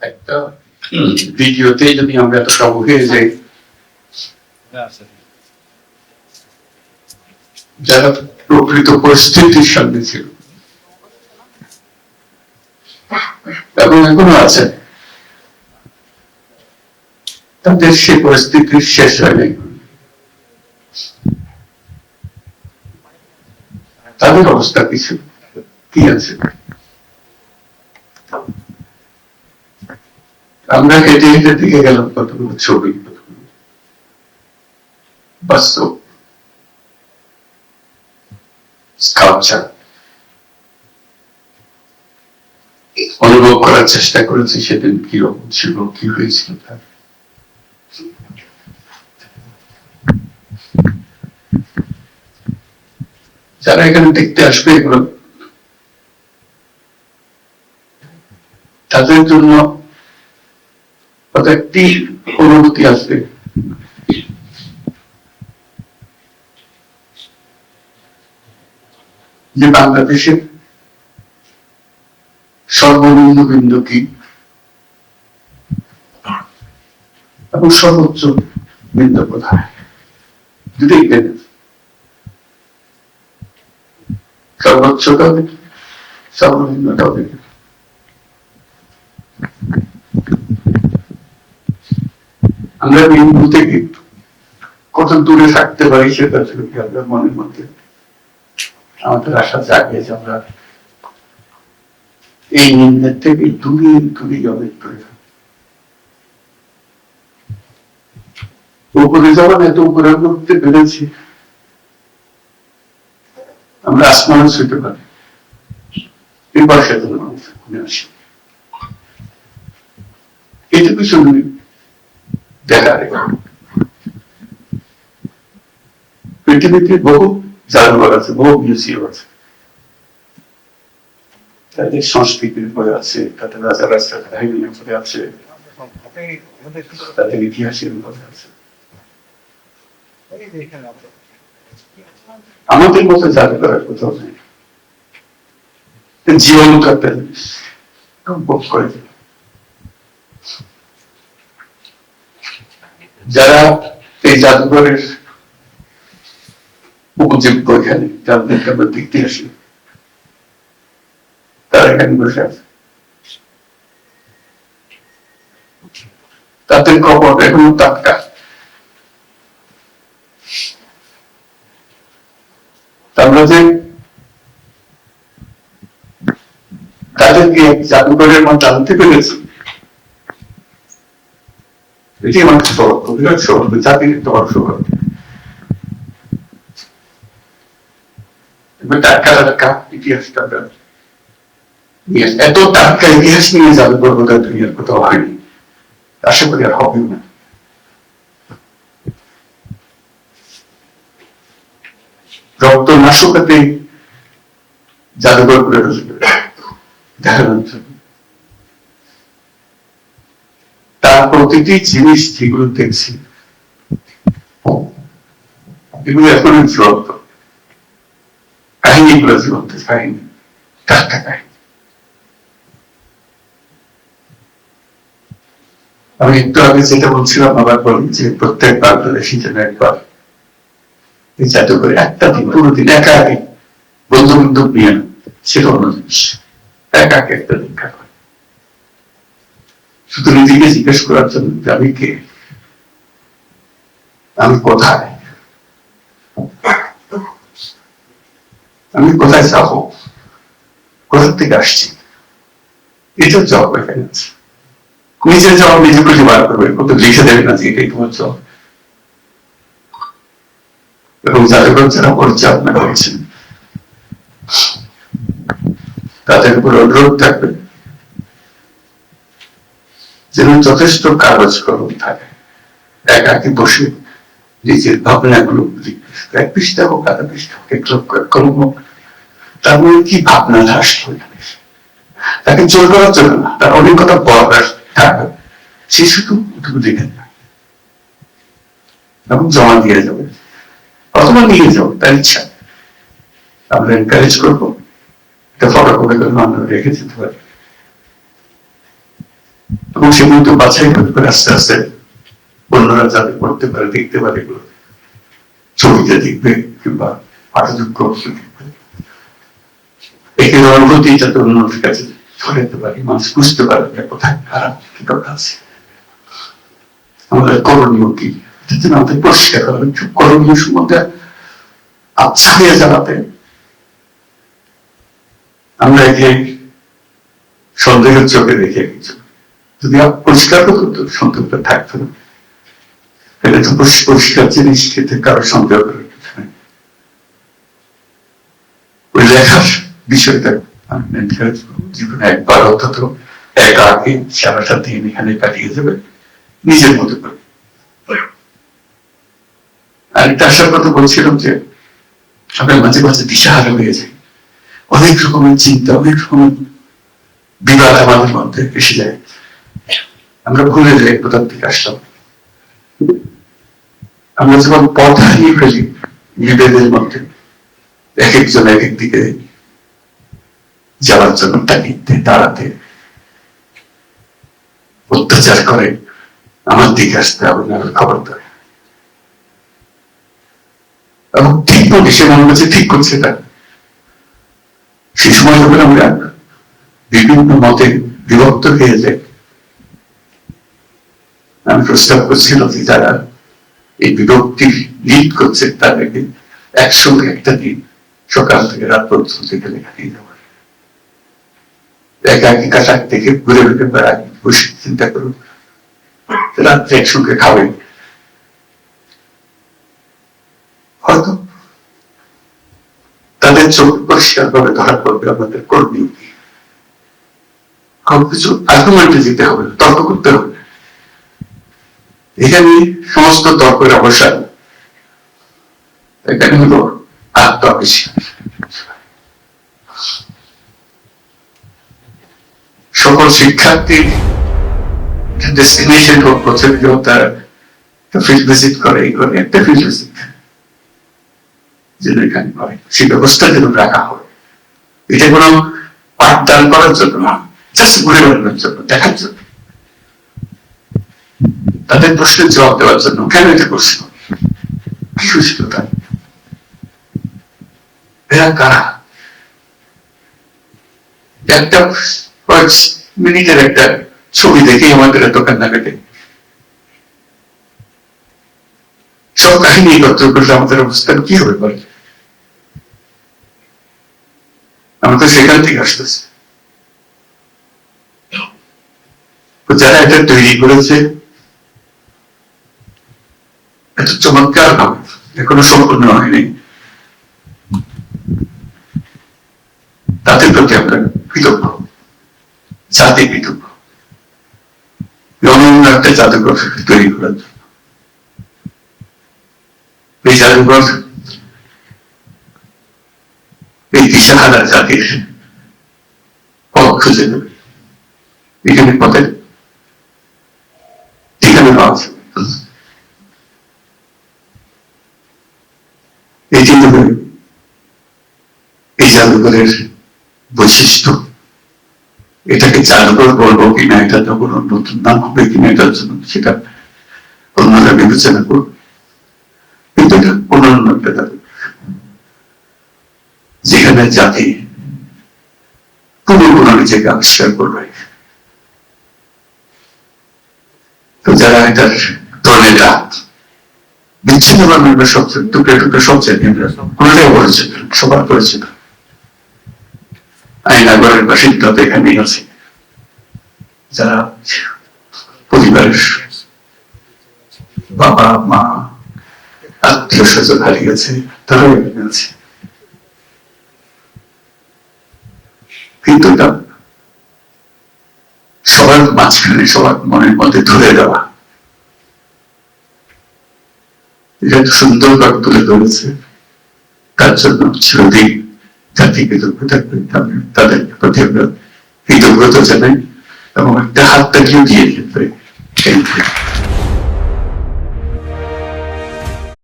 একটা ভিডিওতে যদি আমরা এতটা হয়ে যাই, যারা প্রকৃত পরিস্থিতির সামনে ছিল এবং এখনো আছে, তাদের সেই পরিস্থিতির শেষ হয়নি। তাদের অবস্থা কিছু কি আছে? আমরা হেঁটে হেঁটে দিকে গেলাম কতগুলো ছবি, বাস্তব স্কাল্পচার অনুভব করার চেষ্টা করেছি সেদিন কিরকম ছিল, কি হয়েছিল তার। যারা এখানে দেখতে আসবে এগুলো তাদের জন্য একটি অনুভূতি আসবে, যে বাংলাদেশের সর্বনিম্ন বিন্দু কি এবং সর্বোচ্চ বিন্দু কোথায়, দুটোই দেখবেন। সর্বোচ্চটাও দেখি, সর্বনিম্নটাও দেখি। আমরা বিন্দু থেকে কত দূরে থাকতে পারি সেটা ছিল কি আপনার মনের মধ্যে আমাদের আশা জাগে যে আমরা এই নিম্নের থেকে দূরে দূরে অনেক দূরে উপরে যখন এত উপরে উঠতে পেরেছি, আমরা আসমানে ছুটে পারি এবার সেদিন মনে আসি এটুকু শুধু দেখার। পৃথিবীতে বহু জাদুঘর আছে, বহু মিউজিয়াম আছে, তাদের সংস্কৃতির বই আছে, তাদের রাজা রাজার কাহিনীর উপরে আছে, তাদের ইতিহাসের উপরে আছে। আমাদের মতো জাদুঘর আর কোথাও নেই। জীবন্ত একটা জিনিস ভোগ করে দিল। যারা এই জাদুঘরের উপযোগ্য এখানে যাদেরকে আমরা দেখতে আসি, তারা এখানে বসে আছে। তাদের কপট এখনো টাটকা। আমরা যে তাদেরকে জাদুঘরের মধ্যে আনতে পেরেছি, এটি আমার বিরাট সৌভাগ্য, জাতির একটা বড় সৌভাগ্য। টাটকা টাটকা ইতিহাসটা এত টাটকা ইতিহাস নিয়ে জাদুঘর বোধহয় দুনিয়ার কোথাও হয়নি, আশা করি আর হবে না। রক্ত নাশকতে জাদুঘর করে দেখানোর জন্য তার প্রতিটি জিনিস যেগুলো দেখছি এগুলো এখন জীবন্ত কাহিনীগুলো, জীবন্ত কাহিনী, টাটকা কাহিনী। আমি একটু আগে যেটা বলছিলাম আবার বলি যে প্রত্যেক বাংলাদেশি যেন একবার এই জাদুঘরে একটা দিন, পুরো দিন একা একে বন্ধু বান্ধব নিয়ে, সেটা অন্য জিনিস, একা একে একটা দীক্ষা করে শুধু নিজেকে জিজ্ঞেস করার জন্য আমি কে, আমি কোথায়, আমি কোথায় যাবো, কোথা থেকে আসছি, এটার জবাব এখানে আছে। নিজের জবাব নিজে খুঁজে বার করবে, কত লিখে দেবে না যে এটাই তোমার জবাব। এবং জাদুঘর যারা পরিচালনা করছেন তাদের উপর অনুরোধ থাকবে যেন যথেষ্ট কাগজ কলম থাকে, একাকি বসে নিজের ভাবনাগুলো এক পৃষ্ঠা হোক, আধা পৃষ্ঠা হোক, একটু কলম হোক, তার মধ্যে কি ভাবনা আসলো, তাকে জোর করার জন্য না, তার অনেক কথা বলার থাকবে, সে শুধু দেখে না এবং জমা দিয়ে যাবে অথবা নিয়ে যাও, তার ইচ্ছা। আমরা এনকারেজ করবো, এটা ফলো করে আমরা রেখে দিতে পারি। এবং সেগুলো তো বাছাই করে আস্তে আস্তে অন্যরা যাতে পড়তে পারে, দেখতে পারে, এগুলো ছবিতে দেখবে কিংবা পাঠযোগ্য একে অনুভূতি যাতে অন্যদের কাছে ছড়াতে পারি, মানুষ বুঝতে পারে কোথায় খারাপ কি কথা আছে, আমাদের করণীয় কি, আমাদের পরিষ্কার হবে, করণীয় সম্বন্ধে আচ্ছা হয়ে জানাতে আমরা একে সন্দেহের চোখে দেখে কিছু যদি পরিষ্কার হতো তো সন্দেহটা থাকতো না। এটা তো পরিষ্কার জিনিস, খেতে কারো সন্দেহ করার কিছু নেই। ওই লেখার বিষয়টা আমি জীবনে একবার অন্তত একা আগে সারাটা দিন এখানে কাটিয়ে যাবে নিজের মতো করে। আর একটা আসার কথা বলছিলাম যে আমরা মাঝে মাঝে দিশাহারা হয়ে যাই, অনেক রকমের চিন্তা, অনেক রকমের বিবাদ আমাদের মধ্যে এসে যায়, আমরা ভুলে যাই কোথার থেকে আসলাম। আমরা যখন পথ হারিয়ে ফেলি বিভেদের মধ্যে, এক একজন এক একদিকে যাওয়ার জন্য তাগিদে দাঁড়াতে অত্যাচার করে, আমার দিকে আসতে হবে না, খবর দেয় এবং ঠিক বলে সে মনে হচ্ছে ঠিক করছে তা। সে সময় যখন আমরা বিভিন্ন মতে বিভক্ত হয়ে যায়, আমি প্রস্তাব করছিলাম যে যারা এই বিভক্তি লিড করছে তাদেরকে একসঙ্গে একটা দিন সকাল থেকে রাত পর্যন্ত লেখা নিয়ে যাওয়া, একাকি কাটাক থেকে ঘুরে ঘুরে বেড়ায়, বসে চিন্তা করুন, রাত্রে একসঙ্গে খাবেন, হয়তো তাদের চোখ পরিষ্কার ভাবে ধরা পড়বে আমাদের করণীয় কি। কিছু আর্গুমেন্টে যেতে হবে, তর্ক করতে হবে, এখানে সমস্ত তর্কের অবসান, এখানে হলো আত্মবিশ্বাস। সকল শিক্ষার্থীর ডেস্টিনেশন হোক, প্রথমে যখন তারা ফিল্ড ভিজিট করে, এই করে একটা ফিল্ড ভিজিট যেন এখানে হয়, সেই ব্যবস্থা যেন রাখা হয়। এটা কোনো পাঠদান করার জন্য না, জাস্ট ঘুরে বেড়ানোর জন্য, দেখার জন্য, তাদের প্রশ্নের জবাব দেওয়ার জন্য। কেন এটা প্রশ্ন, কি হয়েছিল তাই, এরা কারা, একটা মিনিটের একটা ছবি দেখে আমাদের এত কান্না কাটে, সব কাহিনী একত্র করলে আমাদের অবস্থান কি হবে বলে। আমরা তো সেখান থেকে আসতেছি। যারা এটা তৈরি করেছে এত চমৎকার ভাবে, এখনো সম্পূর্ণ হয়নি, তাদের প্রতি আমরা কৃতজ্ঞ, জাতি কৃতজ্ঞ, অনন্য একটা জাদুঘর তৈরি করার জন্য। এই জাদুঘর এই দিশাহারা জাতির পথ খুঁজে দেবে, এখানে পথের ঠিকানা পাওয়া যাবে। এই জাদুঘরের বৈশিষ্ট্য, এটাকে জাদুঘর বলবো কিনা, এটা তো কোনো নতুন নাম হবে কিনা, এটার জন্য সেটা অন্যরা বিবেচনা করবে, কিন্তু এটা অন্যান্য একটা জাদুঘর যেখানে জাতি পুনঃ নিজেকে আবিষ্কার করবে। তো যারা এটার দলের রাত বিচ্ছিন্ন ভাবে সবচেয়ে টুকরে টুকরে সবচেয়ে কোনটাই পরিচিত, সবার পরিচিত, আইনাগরের বাসিন্দা তো এখানেই আছে, যারা পরিবারের বাবা মা আত্মীয় স্বজন হারিয়েছে তারাও এখানে আছে। কিন্তু এটা সবার মাঝখানে, সবার মনের মধ্যে ধরে দেওয়া, এটা সুন্দরভাবে তুলে ধরেছে, তার জন্য চিরদিন জাতিকে তাদের প্রতি আমরা কৃতজ্ঞতা জানাই এবং একটা হাত তাকিয়ে দিয়ে যেতে।